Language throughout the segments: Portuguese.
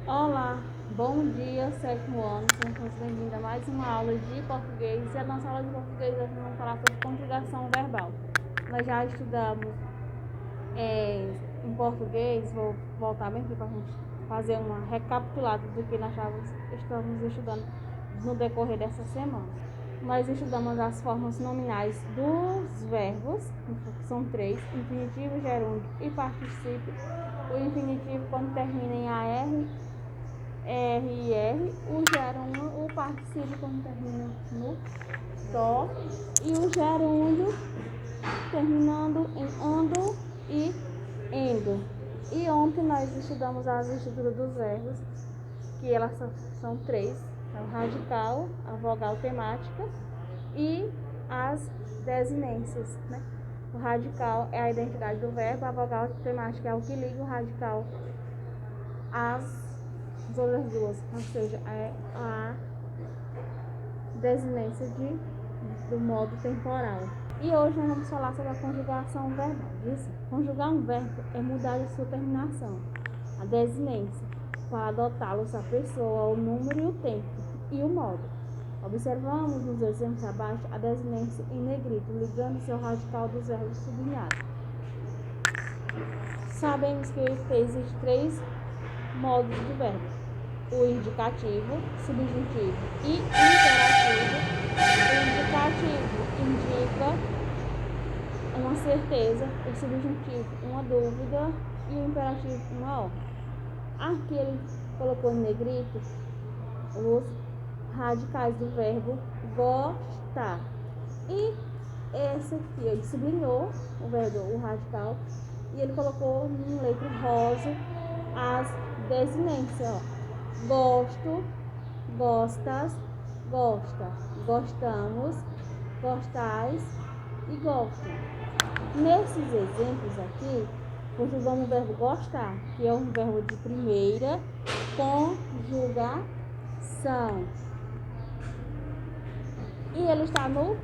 Olá, bom dia, sétimo ano. Sejam todos bem-vindos a mais uma aula de português. E a nossa aula de português hoje nós vamos falar sobre conjugação verbal. Nós já estudamos em português, vou voltar bem aqui para a gente fazer uma recapitulada do que nós estamos estudando no decorrer dessa semana. Nós estudamos as formas nominais dos verbos, que são três: infinitivo, gerúndio e particípio. O infinitivo, quando termina em AR, R e R, o gerúndio, o particípio quando termina no dó e o gerúndio terminando em ando e endo. E ontem nós estudamos as estruturas dos verbos, que elas são três: o radical, a vogal temática e as desinências, né? O radical é a identidade do verbo, a vogal temática é o que liga o radical às outras duas, ou seja, é a desinência do modo temporal. E hoje nós vamos falar sobre a conjugação verbal. Conjugar um verbo é mudar de sua terminação, a desinência, para adotá-los a pessoa, o número e o tempo, e o modo. Observamos nos exemplos abaixo a desinência em negrito, ligando-se ao radical dos verbos sublinhados. Sabemos que existem três modos de verbo: o indicativo, subjuntivo e imperativo. O indicativo indica uma certeza, o subjuntivo uma dúvida e o imperativo uma ordem. Aqui ele colocou em negrito os radicais do verbo gostar. E esse aqui ele sublinhou o radical e ele colocou em letra rosa as desinências, ó. Gosto, gostas, gosta, gostamos, gostais e gostam. Nesses exemplos aqui, conjugamos o verbo gostar, que é um verbo de primeira conjugação. E ele está no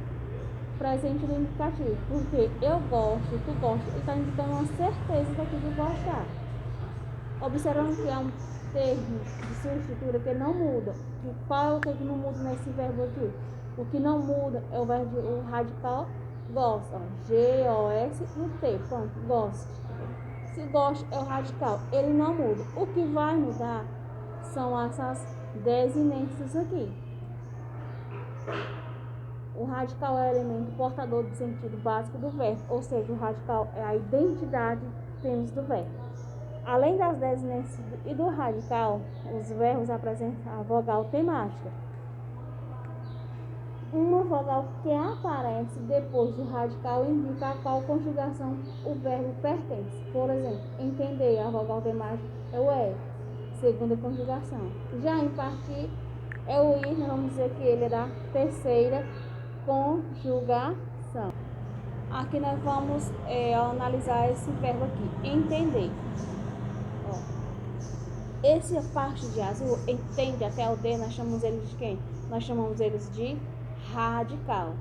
presente do indicativo, porque eu gosto, tu gosta, ele está indicando uma certeza daquilo de gostar. Observando que é um termo de sua estrutura que não muda. Qual é o que não muda nesse verbo aqui? O que não muda é o radical gosta, G-O-S e o T, pronto, gosta. Se gosta é o radical, ele não muda. O que vai mudar são essas desinências aqui. O radical é o elemento portador do sentido básico do verbo, ou seja, o radical é a identidade que temos do verbo. Além das desinências e do radical, os verbos apresentam a vogal temática. Uma vogal que aparece depois do radical indica a qual conjugação o verbo pertence. Por exemplo, entender, a vogal temática é o R, segunda conjugação. Já em partir é o ir, nós vamos dizer que ele é da terceira conjugação. Aqui nós vamos analisar esse verbo aqui, entender. Essa parte de azul, entende até o D, nós chamamos eles de quem? Nós chamamos eles de radical.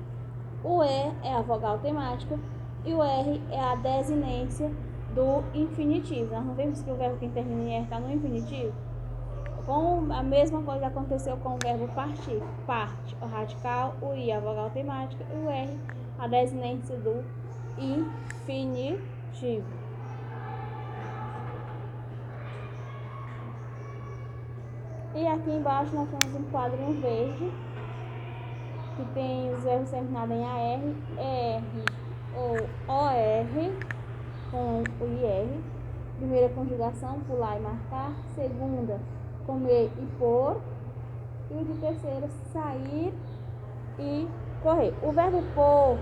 O E é a vogal temática e o R é a desinência do infinitivo. Nós não vemos que o verbo que termina em R está no infinitivo? Com a mesma coisa aconteceu com o verbo partir. Parte, o radical, o I, a vogal temática, e o R, a desinência do infinitivo. E aqui embaixo nós temos um quadrinho verde que tem os verbos terminados em AR, ER ou OR com o IR. Primeira conjugação, pular e marcar. Segunda, comer e pôr. E o de terceira, sair e correr. O verbo pôr,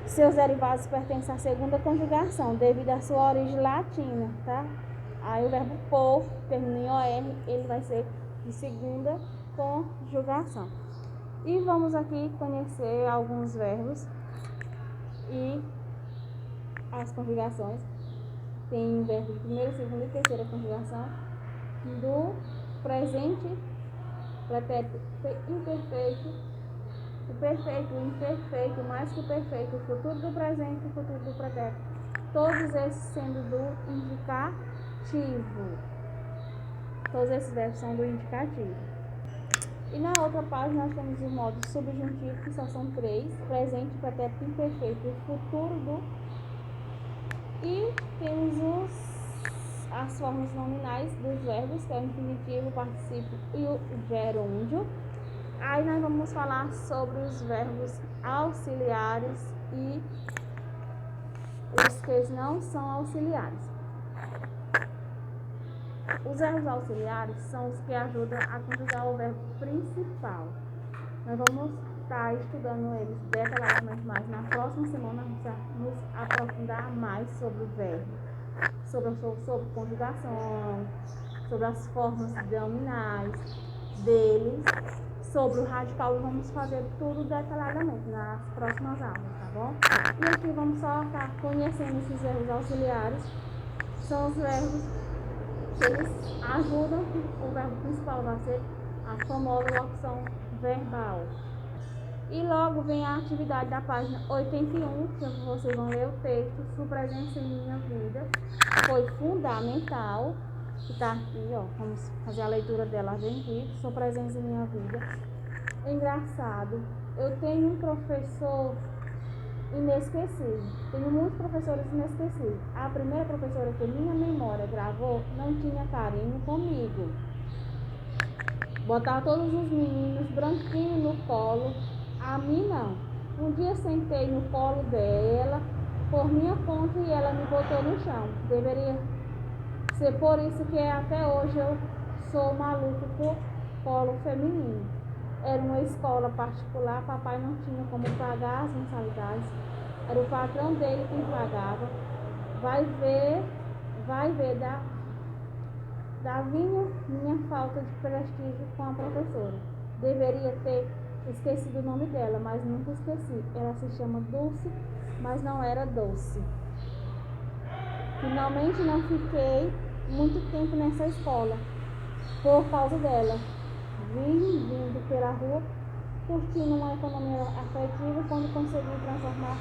seus derivados pertencem à segunda conjugação, devido à sua origem latina, tá? Aí o verbo pôr, termina em OR, ele vai ser de segunda conjugação. E vamos aqui conhecer alguns verbos e as conjugações. Tem verbo de primeira, segunda e terceira conjugação. Do presente, pretérito imperfeito, o perfeito, o imperfeito, mais que o perfeito, o futuro do presente e o futuro do pretérito. Todos esses sendo do indicativo. Todos esses verbos são do indicativo. E na outra página nós temos os modos subjuntivos, que só são 3, presente, pretérito imperfeito e futuro do. E temos as formas nominais dos verbos, que é o infinitivo, o particípio e o gerúndio. Aí nós vamos falar sobre os verbos auxiliares e os que não são auxiliares. Os verbos auxiliares são os que ajudam a conjugar o verbo principal. Nós vamos estar estudando eles detalhadamente mais na próxima semana. Vamos nos aprofundar mais sobre o verbo, sobre conjugação, sobre as formas nominais deles, sobre o radical, e vamos fazer tudo detalhadamente nas próximas aulas, tá bom? E aqui vamos só estar conhecendo esses verbos auxiliares. São os verbos que eles ajudam, o verbo principal vai ser a famosa locução verbal. E logo vem a atividade da página 81, que vocês vão ler o texto. Sua presença em minha vida foi fundamental, que está aqui, ó, vamos fazer a leitura dela aqui. Sua presença em minha vida. Engraçado, eu tenho um professor inesquecível. Tenho muitos professores inesquecíveis. A primeira professora que minha memória gravou não tinha carinho comigo. Botava todos os meninos branquinhos no colo, a mim não. Um dia sentei no colo dela, por minha conta, e ela me botou no chão. Deveria ser por isso que até hoje eu sou maluco por colo feminino. Era uma escola particular, papai não tinha como pagar as mensalidades. Era o patrão dele quem pagava. Vai ver, da minha falta de prestígio com a professora. Deveria ter esquecido o nome dela, mas nunca esqueci. Ela se chama Dulce, mas não era Doce. Finalmente não fiquei muito tempo nessa escola por causa dela. Vindo pela rua, curtindo uma economia afetiva, quando consegui transformar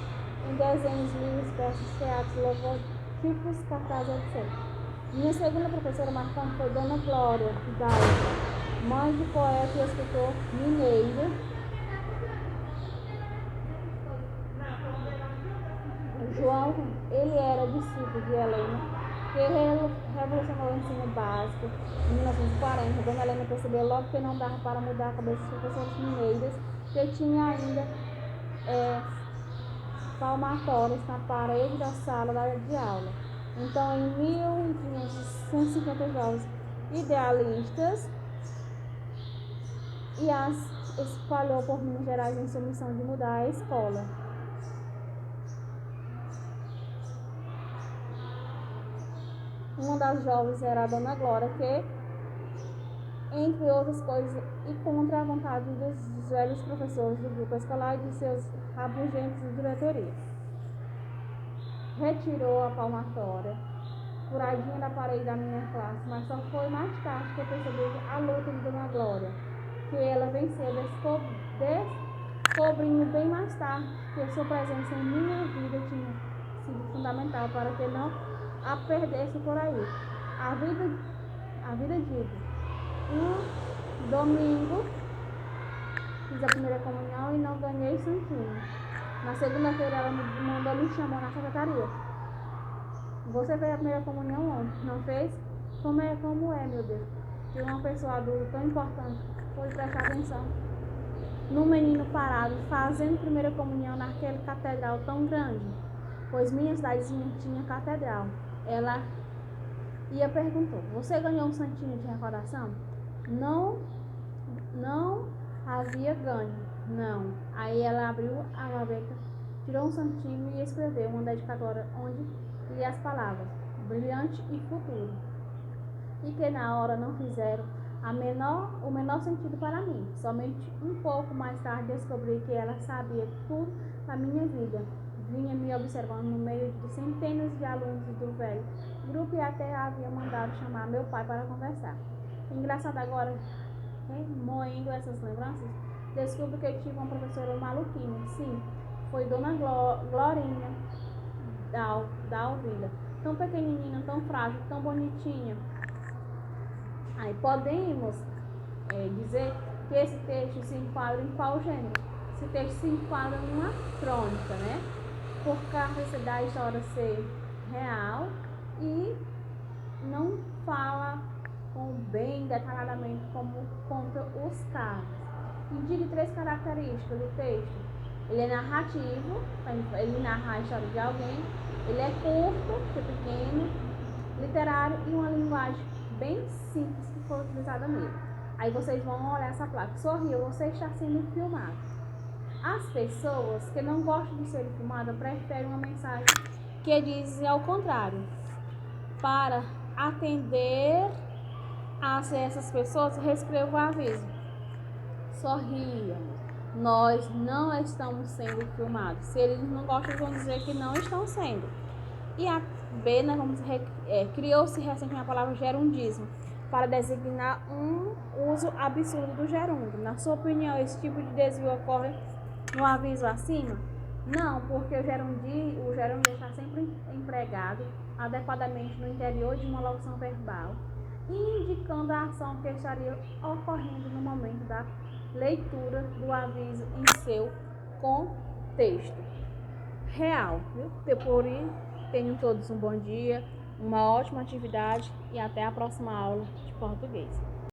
em desenhos, livros, peças, teatros, logotipos, cartazes, etc. Minha segunda professora marcante foi Dona Glória Hidalgo, mãe de poeta e escritor mineiro. João, ele era discípulo de Helena, que revolucionou o ensino básico em 1940. Dona Helena percebeu logo que não dava para mudar a cabeça dos professores mineiros, que tinha ainda palmatórios na parede da sala de aula. Então, em 1550, idealistas e as espalhou por Minas Gerais em sua missão de mudar a escola. Uma das jovens era a Dona Glória, que, entre outras coisas, e contra a vontade dos velhos professores do grupo escolar e de seus rabugentes de diretoria, retirou a palmatória, furadinha da parede da minha classe, mas só foi mais tarde que eu percebi a luta de Dona Glória, que ela venceu, descobrindo bem mais tarde que sua presença em minha vida tinha sido fundamental para que não a perdesse por aí. A vida digo. Um domingo fiz a primeira comunhão e não ganhei santinho. Na segunda-feira ela me chamou na secretaria. Você fez a primeira comunhão ontem, não fez? Como é, meu Deus? E uma pessoa adulta tão importante foi prestar atenção num menino parado fazendo primeira comunhão naquele catedral tão grande, pois minha cidadezinha tinha catedral. Ela ia perguntou: você ganhou um santinho de recordação? Não havia ganho, não. Aí ela abriu a gaveta, tirou um santinho e escreveu uma dedicatória onde lia as palavras brilhante e futuro, e que na hora não fizeram o menor sentido para mim. Somente um pouco mais tarde descobri que ela sabia tudo da minha vida. Vinha me observando no meio de centenas de alunos do velho grupo e até havia mandado chamar meu pai para conversar. Engraçado agora, moendo essas lembranças, descubro que eu tive uma professora maluquinha. Sim, foi Dona Glorinha da Alvila. Tão pequenininha, tão frágil, tão bonitinha. Aí podemos dizer que esse texto se enquadra em qual gênero? Esse texto se enquadra numa crônica, né? Por causa da história ser real e não fala bem detalhadamente como conta os casos. Indique 3 características do texto. Ele é narrativo, ele narra a história de alguém, ele é curto, que é pequeno, literário e uma linguagem bem simples que foi utilizada nele. Aí vocês vão olhar essa placa. Sorriu, você está sendo filmado. As pessoas que não gostam de ser filmadas preferem uma mensagem que diz ao contrário. Para atender a essas pessoas, reescreva o aviso. Sorriam. Nós não estamos sendo filmados. Se eles não gostam, vão dizer que não estão sendo. E a B, nós vamos criou-se recentemente a palavra gerundismo para designar um uso absurdo do gerúndio. Na sua opinião, esse tipo de desvio ocorre no aviso acima? Não, porque o gerúndio está sempre empregado adequadamente no interior de uma locução verbal, indicando a ação que estaria ocorrendo no momento da leitura do aviso em seu contexto real. Viu? Por isso, tenham todos um bom dia, uma ótima atividade e até a próxima aula de português.